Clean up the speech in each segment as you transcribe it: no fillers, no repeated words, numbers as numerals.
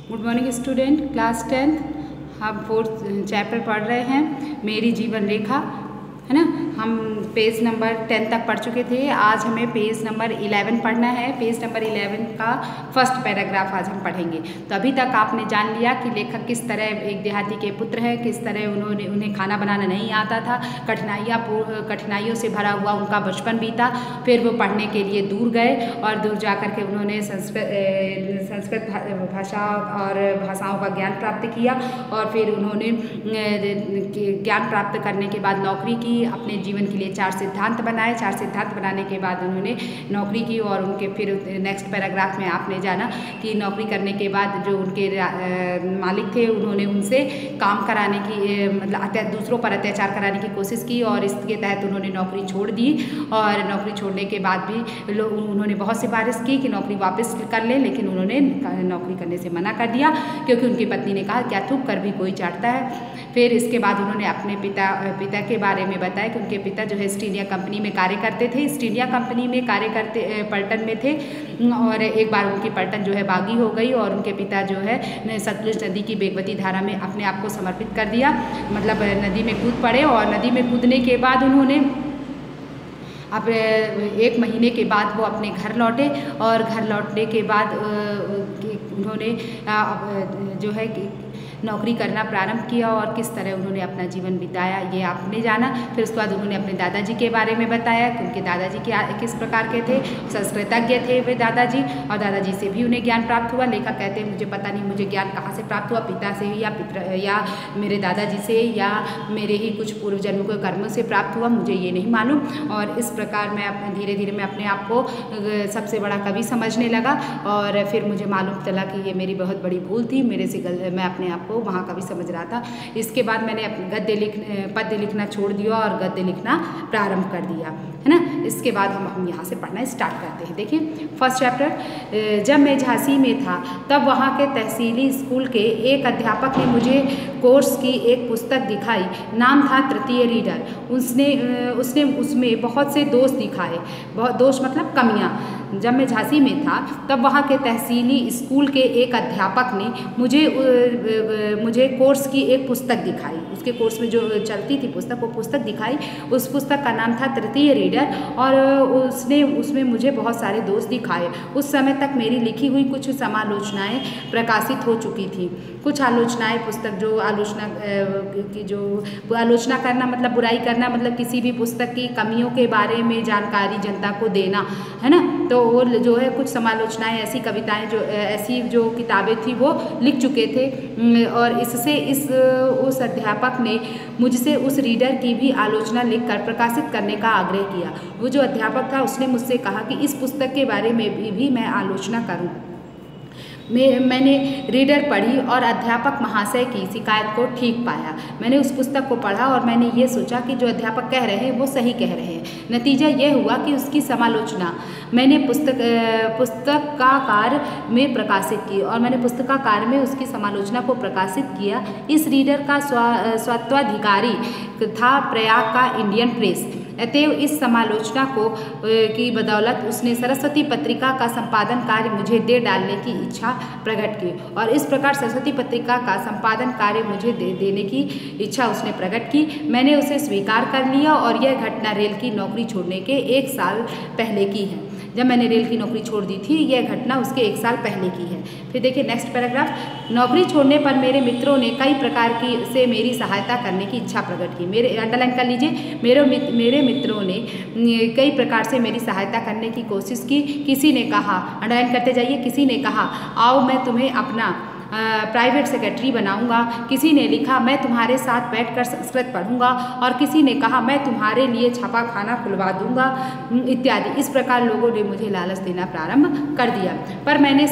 Good morning student, class 10th हम 4th chapter पढ़ रहे हैं, मेरी जीवन रेखा, है ना। हम पेज नंबर 10 तक पढ़ चुके थे। आज हमें पेज नंबर 11 पढ़ना है। पेज नंबर 11 का फर्स्ट पैराग्राफ आज हम पढ़ेंगे। तो अभी तक आपने जान लिया कि लेखक किस तरह एक देहाती के पुत्र हैं, किस तरह उन्हें खाना बनाना नहीं आता था, कठिनाइयों से भरा हुआ उनका बचपन बीता। फिर वो पढ़ने के लिए दूर गए और दूर जा कर के उन्होंने संस्कृत भाषा और भाषाओं का ज्ञान प्राप्त किया और फिर उन्होंने ज्ञान प्राप्त करने के बाद नौकरी की। अपने जीवन के लिए 4 सिद्धांत बनाए। 4 सिद्धांत बनाने के बाद उन्होंने नौकरी की और उनके फिर नेक्स्ट पैराग्राफ में आपने जाना कि नौकरी करने के बाद जो उनके मालिक थे उन्होंने उनसे काम कराने की मतलब दूसरों पर अत्याचार कराने की कोशिश की और इसके तहत उन्होंने नौकरी छोड़ दी। और नौकरी छोड़ने के बाद भी उन्होंने बहुत सिफारिश की कि नौकरी वापस कर लें, लेकिन उन्होंने नौकरी करने से मना कर दिया क्योंकि उनकी पत्नी ने कहा क्या थूक कर भी कोई चाटता है। फिर इसके बाद उन्होंने अपने पिता के बारे में बताया कि उनके पिता जो है ईस्ट इंडिया कंपनी में कार्य करते थे। ईस्ट इंडिया कंपनी में कार्य करते पलटन में थे और एक बार उनकी पलटन जो है बागी हो गई और उनके पिता जो है सतलुज नदी की बेगवती धारा में अपने आप को समर्पित कर दिया, मतलब नदी में कूद पड़े। और नदी में कूदने के बाद उन्होंने अब 1 महीने के बाद वो अपने घर लौटे और घर लौटने के बाद उन्होंने जो है नौकरी करना प्रारंभ किया और किस तरह उन्होंने अपना जीवन बिताया ये आपने जाना। फिर उसके बाद उन्होंने अपने दादाजी के बारे में बताया कि उनके दादाजी किस प्रकार के थे। संस्कृतज्ञ थे वे दादाजी और दादाजी से भी उन्हें ज्ञान प्राप्त हुआ। लेखक कहते हैं मुझे पता नहीं मुझे ज्ञान कहाँ से प्राप्त हुआ, पिता से या मेरे दादाजी से या मेरे ही कुछ पूर्व जन्मों के कर्मों से प्राप्त हुआ, मुझे ये नहीं मालूम। और इस प्रकार मैं धीरे धीरे मैं अपने आप को सबसे बड़ा कवि समझने लगा और फिर मुझे मालूम चला कि ये मेरी बहुत बड़ी भूल थी, मेरे से मैं अपने आप को वहाँ कवि समझ रहा था। इसके बाद मैंने पद्य लिखना छोड़ दिया और गद्य लिखना प्रारंभ कर दिया, है ना। इसके बाद हम यहाँ से पढ़ना स्टार्ट करते हैं। देखिए फर्स्ट चैप्टर। जब मैं झांसी में था तब वहाँ के तहसीली स्कूल के एक अध्यापक ने मुझे कोर्स की एक पुस्तक दिखाई। नाम था तृतीय रीडर। उसने उसमें बहुत से दोष दिखाए, बहुत दोष मतलब कमियाँ। जब मैं झांसी में था तब वहाँ के तहसीली स्कूल के एक अध्यापक ने मुझे कोर्स की एक पुस्तक दिखाई। उसके कोर्स में जो चलती थी पुस्तक, वो पुस्तक दिखाई। उस पुस्तक का नाम था तृतीय रीडर और उसमें मुझे बहुत सारे दोष दिखाए। उस समय तक मेरी लिखी हुई कुछ समालोचनाएं प्रकाशित हो चुकी थी। कुछ आलोचनाएं पुस्तक जो आलोचना करना मतलब बुराई करना, मतलब किसी भी पुस्तक की कमियों के बारे में जानकारी जनता को देना, है ना। तो वो जो है कुछ समालोचनाएं, ऐसी कविताएं ऐसी जो किताबें थी वो लिख चुके थे और इससे उस अध्यापक ने मुझसे उस रीडर की भी आलोचना लिखकर प्रकाशित करने का आग्रह किया। वो जो अध्यापक था उसने मुझसे कहा कि इस पुस्तक के बारे में भी मैं आलोचना करूं। मैंने रीडर पढ़ी और अध्यापक महाशय की शिकायत को ठीक पाया। मैंने उस पुस्तक को पढ़ा और मैंने ये सोचा कि जो अध्यापक कह रहे हैं वो सही कह रहे हैं। नतीजा यह हुआ कि उसकी समालोचना मैंने पुस्तकाकार में प्रकाशित की और मैंने पुस्तकाकार में उसकी समालोचना को प्रकाशित किया। इस रीडर का स्वत्वाधिकारी था प्रयाग का इंडियन प्रेस। अतएव इस समालोचना की बदौलत उसने सरस्वती पत्रिका का संपादन कार्य मुझे दे डालने की इच्छा प्रकट की और इस प्रकार सरस्वती पत्रिका का संपादन कार्य मुझे देने की इच्छा उसने प्रकट की। मैंने उसे स्वीकार कर लिया और यह घटना रेल की नौकरी छोड़ने के 1 साल पहले की है। जब मैंने रेल की नौकरी छोड़ दी थी, यह घटना उसके 1 साल पहले की है। फिर देखिए नेक्स्ट पैराग्राफ। नौकरी छोड़ने पर मेरे मित्रों ने कई प्रकार से मेरी सहायता करने की इच्छा प्रकट की। मेरे अंडरलाइन कर लीजिए, मेरे मित्रों ने कई प्रकार से मेरी सहायता करने की कोशिश की। किसी ने कहा, अंडरलाइन करते जाइए, किसी ने कहा आओ मैं तुम्हें अपना प्राइवेट सेक्रेटरी बनाऊंगा। किसी ने लिखा मैं तुम्हारे साथ बैठकर संस्कृत पढ़ूंगा और किसी ने कहा मैं तुम्हारे लिए छापा खाना खुलवा दूंगा इत्यादि। इस प्रकार लोगों ने मुझे लालच देना प्रारंभ कर दिया, पर मैंने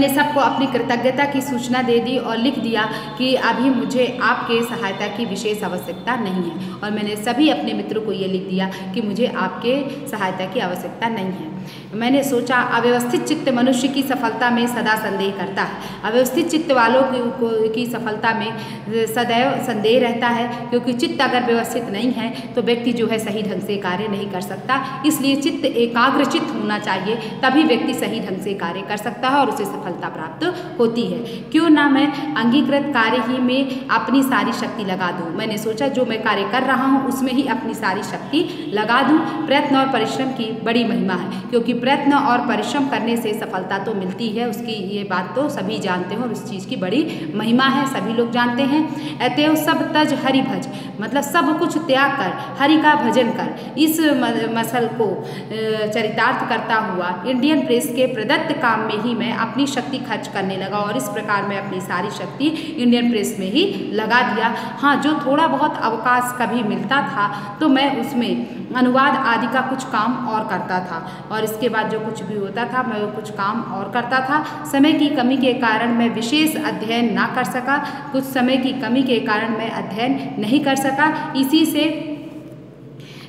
सबको अपनी कृतज्ञता की सूचना दे दी और लिख दिया कि अभी मुझे आपके सहायता की विशेष आवश्यकता नहीं है। और मैंने सभी अपने मित्रों को ये लिख दिया कि मुझे आपके सहायता की आवश्यकता नहीं है। मैंने सोचा अव्यवस्थित चित्त मनुष्य की सफलता में सदा संदेह करता है। अव्यवस्थित चित्त वालों की सफलता में सदैव संदेह रहता है, क्योंकि चित्त अगर व्यवस्थित नहीं है तो व्यक्ति जो है सही ढंग से कार्य नहीं कर सकता। इसलिए चित्त एकाग्र चित्त होना चाहिए, तभी व्यक्ति सही ढंग से कार्य कर सकता है और उसे सफलता प्राप्त होती है। क्यों ना मैं अंगीकृत कार्य ही में अपनी सारी शक्ति लगा दूँ। मैंने सोचा जो मैं कार्य कर रहा हूँ उसमें ही अपनी सारी शक्ति लगा दूँ। प्रयत्न और परिश्रम की बड़ी महिमा है, क्योंकि प्रयत्न और परिश्रम करने से सफलता तो मिलती है, उसकी ये बात तो सभी जानते हैं और उस चीज़ की बड़ी महिमा है, सभी लोग जानते हैं। अतएव सब तज हरि भज, मतलब सब कुछ त्याग कर हरि का भजन कर। इस मसल को चरितार्थ करता हुआ इंडियन प्रेस के प्रदत्त काम में ही मैं अपनी शक्ति खर्च करने लगा और इस प्रकार मैं अपनी सारी शक्ति इंडियन प्रेस में ही लगा दिया। हाँ, जो थोड़ा बहुत अवकाश कभी मिलता था तो मैं उसमें अनुवाद आदि का कुछ काम और करता था, और इसके बाद जो कुछ भी होता था मैं वो कुछ काम और करता था। समय की कमी के कारण मैं विशेष अध्ययन ना कर सका, कुछ समय की कमी के कारण मैं अध्ययन नहीं कर सका। इसी से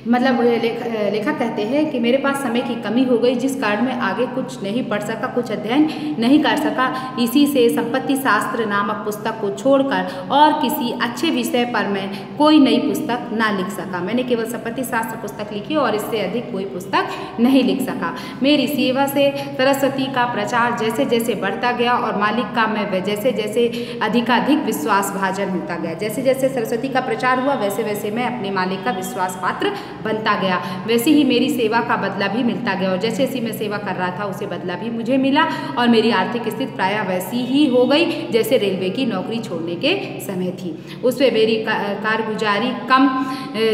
मतलब लेखक कहते हैं कि मेरे पास समय की कमी हो गई, जिस कारण मैं आगे कुछ नहीं पढ़ सका, कुछ अध्ययन नहीं कर सका। इसी से संपत्ति शास्त्र नामक पुस्तक को छोड़कर और किसी अच्छे विषय पर मैं कोई नई पुस्तक ना लिख सका। मैंने केवल संपत्ति शास्त्र पुस्तक लिखी और इससे अधिक कोई पुस्तक नहीं लिख सका। मेरी सेवा से सरस्वती का प्रचार जैसे जैसे बढ़ता गया और मालिक का मैं जैसे जैसे अधिकाधिक विश्वास भाजन होता गया। जैसे जैसे सरस्वती का प्रचार हुआ वैसे वैसे मैं अपने मालिक का विश्वास पात्र बनता गया, वैसे ही मेरी सेवा का बदला भी मिलता गया, और जैसे जैसे मैं सेवा कर रहा था उसे बदला भी मुझे मिला, और मेरी आर्थिक स्थिति प्रायः वैसी ही हो गई जैसे रेलवे की नौकरी छोड़ने के समय थी। उसमें मेरी कारगुजारी कम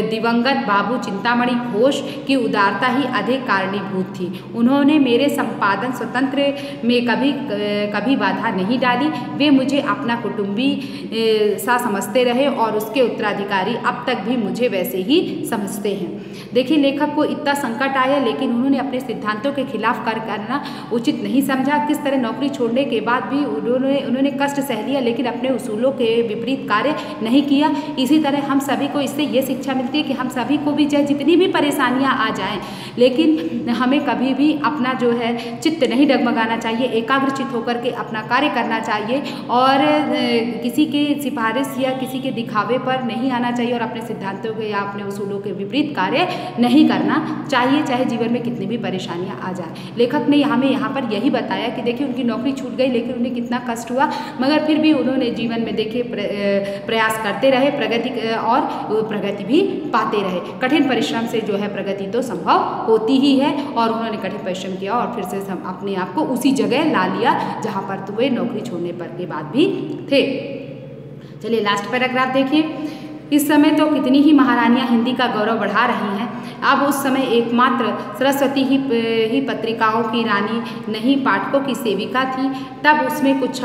दिवंगत बाबू चिंतामणि घोष की उदारता ही अधिक कारणीभूत थी। उन्होंने मेरे संपादन स्वतंत्र में कभी बाधा नहीं डाली। वे मुझे अपना कुटुंबी सा समझते रहे और उसके उत्तराधिकारी अब तक भी मुझे वैसे ही समझते हैं। देखिए, लेखक को इतना संकट आया लेकिन उन्होंने अपने सिद्धांतों के खिलाफ कार्य करना उचित नहीं समझा। किस तरह नौकरी छोड़ने के बाद भी उन्होंने कष्ट सह लिया लेकिन अपने उसूलों के विपरीत कार्य नहीं किया। इसी तरह हम सभी को इससे ये शिक्षा मिलती है कि हम सभी को भी चाहे जितनी भी परेशानियां आ जाएं लेकिन हमें कभी भी अपना जो है चित्त नहीं डगमगाना चाहिए, एकाग्रचित होकर के अपना कार्य करना चाहिए और किसी के सिफारिश या किसी के दिखावे पर नहीं आना चाहिए और अपने सिद्धांतों के या अपने उसूलों के विपरीत कार्य नहीं करना चाहिए, चाहे जीवन में कितनी भी परेशानियां आ जाए। लेखक ने हमें यहाँ पर यही बताया कि देखिए उनकी नौकरी छूट गई लेकिन उन्हें कितना कष्ट हुआ, मगर फिर भी उन्होंने जीवन में देखिए प्रयास करते रहे, प्रगति भी पाते रहे। कठिन परिश्रम से जो है प्रगति तो संभव होती ही है और उन्होंने कठिन परिश्रम किया और फिर से अपने आप को उसी जगह ला लिया जहाँ पर तो वे नौकरी छोड़ने पर के बाद भी थे। चलिए लास्ट पैराग्राफ देखिए। इस समय तो कितनी ही महारानियां हिंदी का गौरव बढ़ा रही हैं, अब उस समय एकमात्र सरस्वती ही पत्रिकाओं की रानी नहीं पाठकों की सेविका थी। तब उसमें कुछ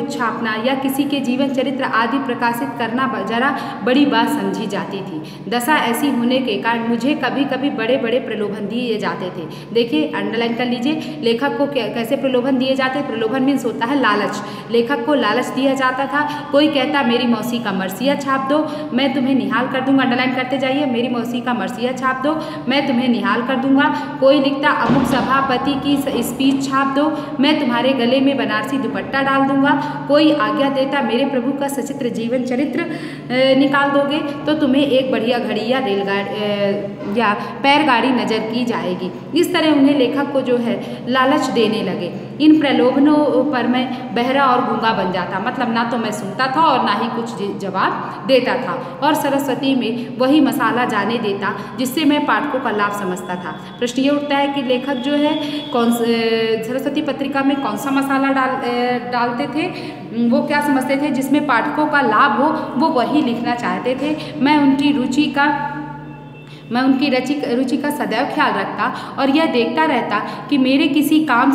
छापना या किसी के जीवन चरित्र आदि प्रकाशित करना जरा बड़ी बात समझी जाती थी। दशा ऐसी होने के कारण मुझे कभी कभी बड़े बड़े प्रलोभन दिए जाते थे। देखिए अंडरलाइन कर लीजिए, लेखक को कैसे प्रलोभन दिए जाते हैं। प्रलोभन मीन्स होता है लालच। लेखक को लालच दिया जाता था। कोई कहता मेरी मौसी का मरसिया छाप दो, मैं तुम्हें निहाल कर दूंगा। अंडरलाइन करते जाइए, मेरी मौसी का मरसिया छाप दो, मैं तुम्हें निहाल कर दूंगा। कोई लिखता अमुक सभापति की स्पीच छाप दो, मैं तुम्हारे गले में बनारसी दुपट्टा डाल दूंगा। कोई आज्ञा देता मेरे प्रभु का सचित्र जीवन चरित्र निकाल दोगे तो तुम्हें एक बढ़िया घड़ी या रेलगाड़ी या पैरगाड़ी नजर की जाएगी। इस तरह उन्हें लेखक को जो है लालच देने लगे। इन प्रलोभनों पर मैं बहरा और गूंगा बन जाता, मतलब ना तो मैं सुनता था और ना ही कुछ जवाब देता था, और सरस्वती में वही मसाला जाने देता जिससे मैं पाठकों का लाभ समझता था। प्रश्न ये उठता है कि लेखक जो है सरस्वती पत्रिका में कौन सा मसाला डालते थे, वो क्या समझते थे जिसमें पाठकों का लाभ हो, वो वही लिखना चाहते थे। मैं उनकी रुचि का सदैव ख्याल रखता और यह देखता रहता कि मेरे किसी काम